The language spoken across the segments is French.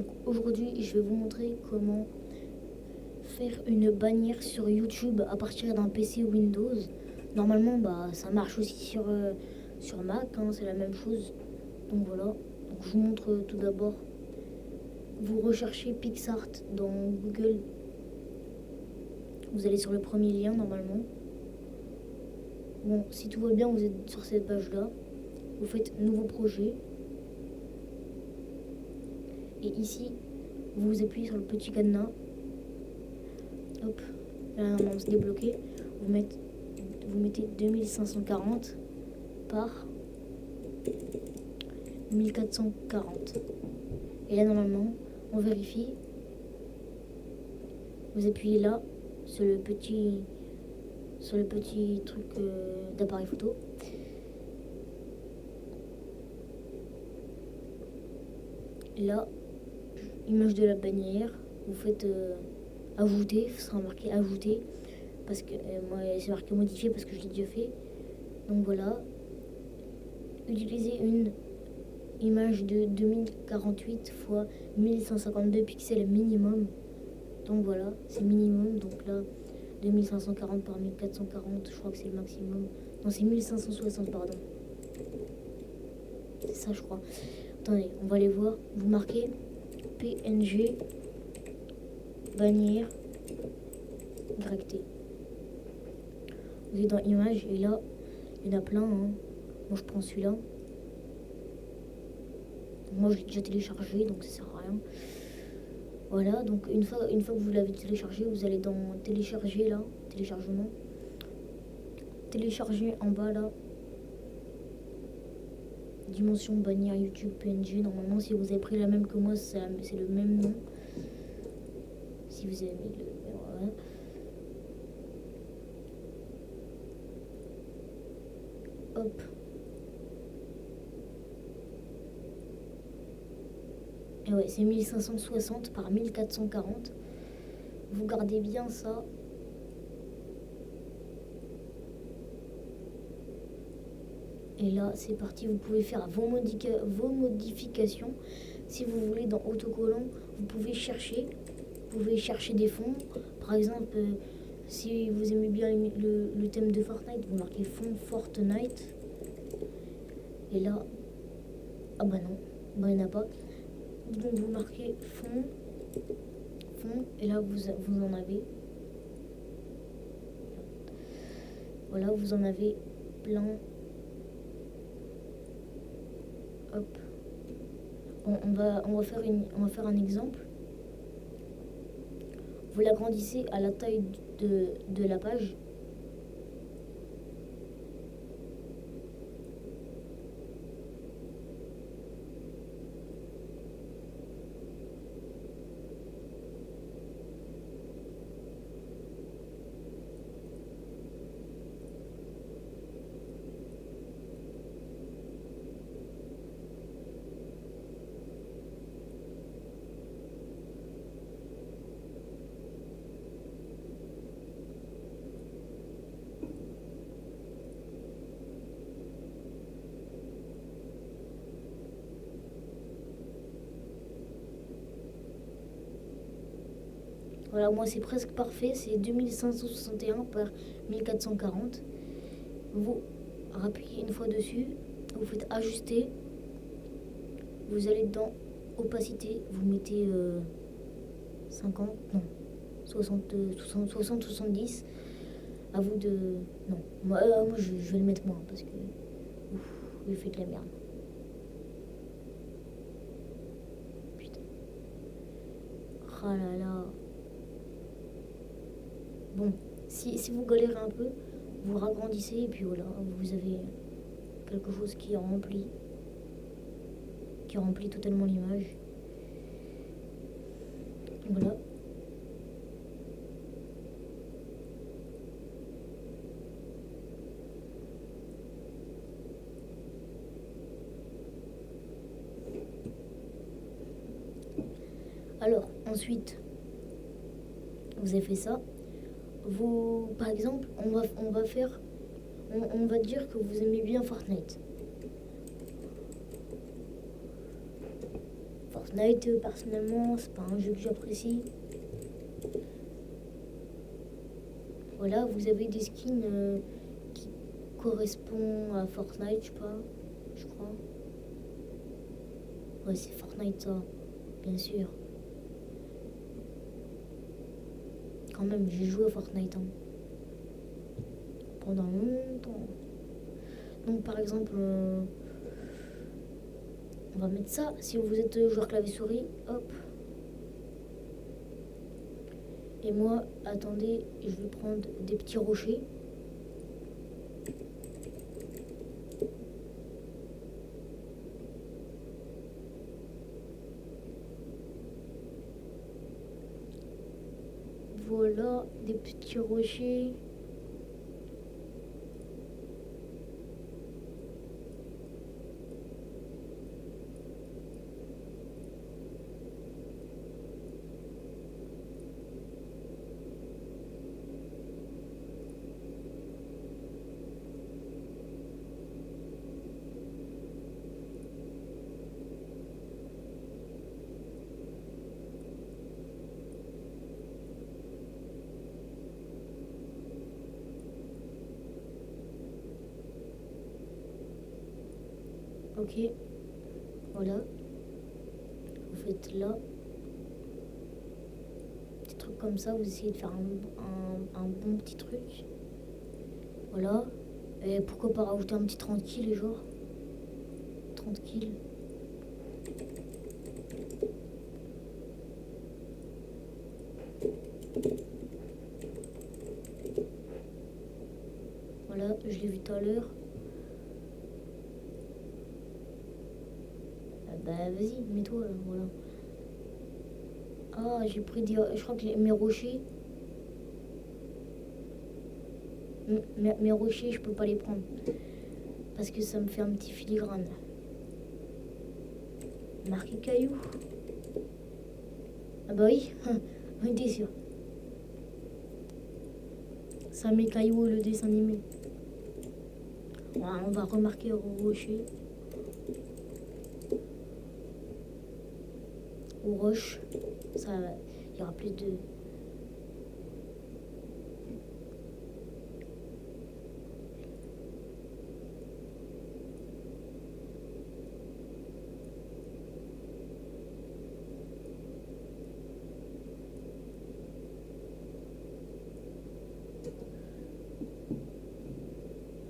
Donc aujourd'hui, je vais vous montrer comment faire une bannière sur YouTube à partir d'un PC Windows. Normalement, ça marche aussi sur Mac, hein, c'est la même chose. Donc voilà, donc je vous montre tout d'abord. Vous recherchez PixArt dans Google. Vous allez sur le premier lien normalement. Bon, si tout va bien, vous êtes sur cette page-là. Vous faites nouveau projet. Et ici, vous appuyez sur le petit cadenas. Hop, là normalement c'est débloqué. Vous mettez 2540 par 1440. Et là normalement, on vérifie. Vous appuyez là sur le petit truc d'appareil photo. Là, image de la bannière, vous faites ajouter, ce sera marqué ajouter, parce que moi c'est marqué modifier parce que je l'ai déjà fait. Donc voilà, utilisez une image de 2048 x 1152 pixels minimum. Donc voilà, c'est minimum, donc là 2540 par 1440, je crois que c'est le maximum. Non, c'est 1560, pardon. C'est ça, je crois. Attendez, on va aller voir. Vous marquez PNG bannière YT. Vous êtes dans image et là, il y en a plein. Hein. Moi, je prends celui-là. Moi, je l'ai déjà téléchargé, donc ça sert à rien. Voilà, donc une fois que vous l'avez téléchargé, vous allez dans télécharger là, téléchargement. Télécharger en bas là. Dimension bannière YouTube PNG. Normalement, si vous avez pris la même que moi, c'est le même nom. Si vous avez mis le... Voilà. Hop. Et ouais, c'est 1560 par 1440. Vous gardez bien ça. Et là, c'est parti, vous pouvez faire vos modifications. Si vous voulez, dans autocollant, vous pouvez chercher des fonds. Par exemple, si vous aimez bien le thème de Fortnite, vous marquez fond Fortnite. Et là, ah bah non, il n'y en a pas. Donc vous marquez fond, et là vous en avez. Voilà, vous en avez plein. Hop. On va faire un exemple. Vous l'agrandissez à la taille de la page. Voilà, moi c'est presque parfait, c'est 2561 par 1440. Vous rappuyez une fois dessus, vous faites ajuster, vous allez dans opacité, vous mettez 50, non, 60, 70. À vous de... Non, moi je vais le mettre moins parce que... Ouf, j'ai fait de la merde. Putain. Ah là là. Bon, si vous galérez un peu, vous ragrandissez et puis voilà, vous avez quelque chose qui remplit totalement l'image. Voilà. Alors, ensuite, vous avez fait ça. Vous, par exemple, on va dire que vous aimez bien Fortnite. Fortnite, personnellement, c'est pas un jeu que j'apprécie. Voilà, vous avez des skins qui correspondent à Fortnite, je sais pas, je crois. Ouais, c'est Fortnite, ça, bien sûr. Quand même, j'ai joué à Fortnite hein, pendant longtemps. Donc, par exemple, on va mettre ça. Si vous êtes joueur clavier-souris, hop. Et moi, attendez, je vais prendre des petits rochers. Voilà, des petits rochers. Ok, voilà. Vous faites là. Petit truc comme ça, vous essayez de faire un bon petit truc. Voilà. Et pourquoi pas rajouter un petit 30 kills, genre 30 kills. Voilà, je l'ai vu tout à l'heure. Bah vas-y, mets-toi là, voilà. Ah, j'ai pris des... Je crois que mes rochers... Mes rochers, je peux pas les prendre. Parce que ça me fait un petit filigrane. Marqué caillou. Ah bah oui, oui, t'es sûr. Ça met caillou le dessin animé. Voilà, on va remarquer au rocher. Aux roches. Ça, il y aura plus de...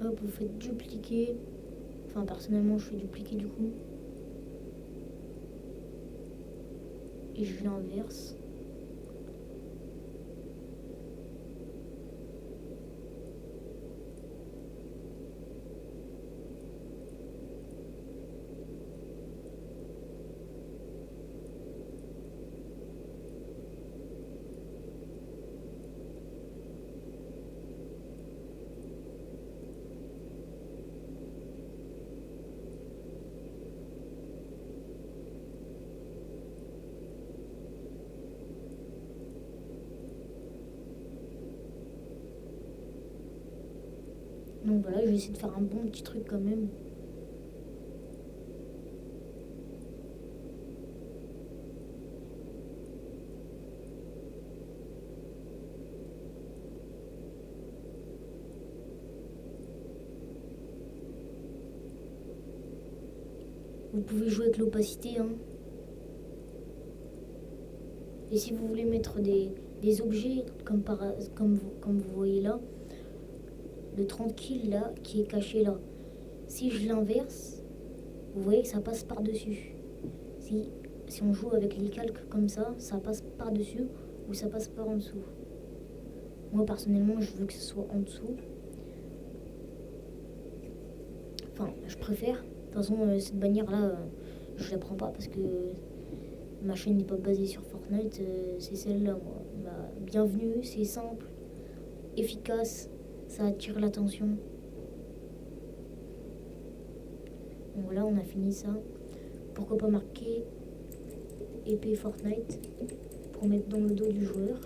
Hop, vous faites dupliquer. Enfin, personnellement, je fais dupliquer du coup. Et je l'inverse. Donc voilà, je vais essayer de faire un bon petit truc quand même. Vous pouvez jouer avec l'opacité. Hein. Et si vous voulez mettre des objets, comme vous voyez là, le 30 kills là, qui est caché là, si je l'inverse, vous voyez que ça passe par-dessus. Si on joue avec les calques comme ça passe par-dessus ou ça passe par en dessous. Moi personnellement, je veux que ce soit en dessous. Enfin, je préfère. De toute façon, cette bannière-là, je la prends pas parce que ma chaîne n'est pas basée sur Fortnite. C'est celle-là, moi. Bah, bienvenue, c'est simple, efficace, ça attire l'attention. Donc voilà, on a fini ça. Pourquoi pas marquer épée Fortnite pour mettre dans le dos du joueur.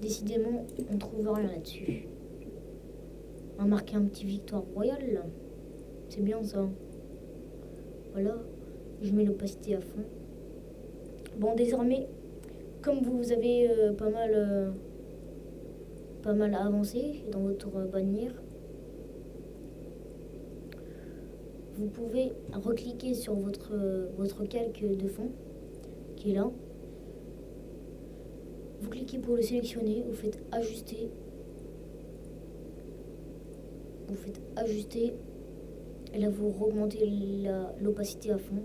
Décidément, on trouve rien là-dessus. On a marqué un petit victoire royale là. C'est bien ça. Voilà, je mets l'opacité à fond. Bon, désormais, comme vous avez pas mal avancé dans votre bannière, vous pouvez recliquer sur votre calque de fond qui est là. Vous cliquez pour le sélectionner, vous faites ajuster. Vous faites ajuster et là vous augmentez l'opacité à fond.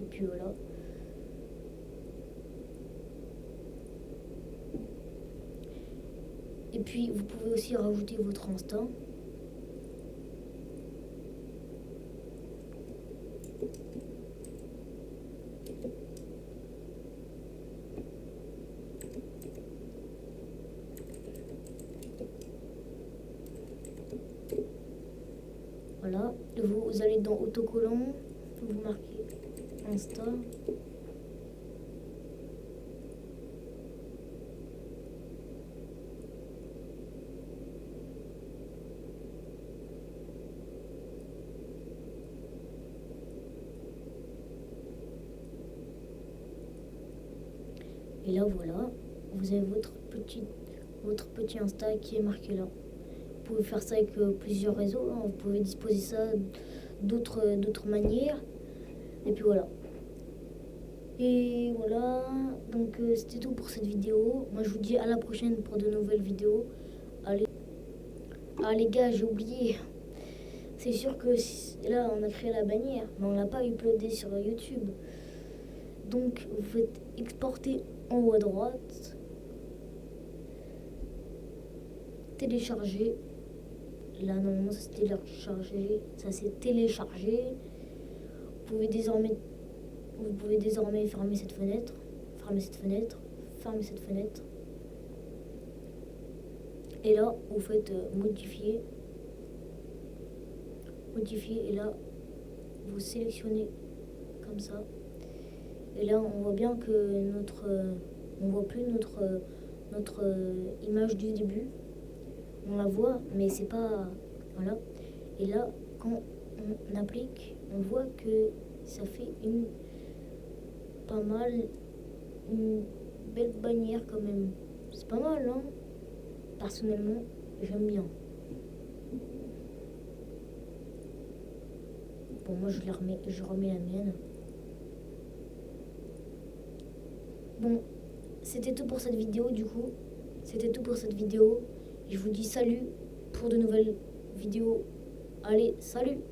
Et puis voilà. Et puis vous pouvez aussi rajouter votre instinct. Voilà, vous allez dans autocollant, vous marquez Insta. Et là voilà, vous avez votre petit Insta qui est marqué là. Vous pouvez faire ça avec plusieurs réseaux, hein. Vous pouvez disposer ça d'autres manières. Et puis voilà. Et voilà, donc c'était tout pour cette vidéo. Moi je vous dis à la prochaine pour de nouvelles vidéos. Allez. Ah les gars, j'ai oublié. C'est sûr que là on a créé la bannière, mais on l'a pas uploadé sur YouTube. Donc vous faites exporter en haut à droite. Télécharger. Là normalement ça s'est téléchargé. Ça s'est téléchargé. Vous pouvez désormais fermer cette fenêtre. Fermer cette fenêtre. Fermer cette fenêtre. Et là vous faites modifier. Modifier et là vous sélectionnez comme ça. Et là on voit bien que on voit plus notre image du début. On la voit, mais c'est pas... Voilà. Et là, quand on applique, on voit que ça fait une belle bannière quand même. C'est pas mal, hein? Personnellement, j'aime bien. Bon, moi, je remets la mienne. Bon, c'était tout pour cette vidéo, du coup. C'était tout pour cette vidéo. Je vous dis salut pour de nouvelles vidéos. Allez, salut!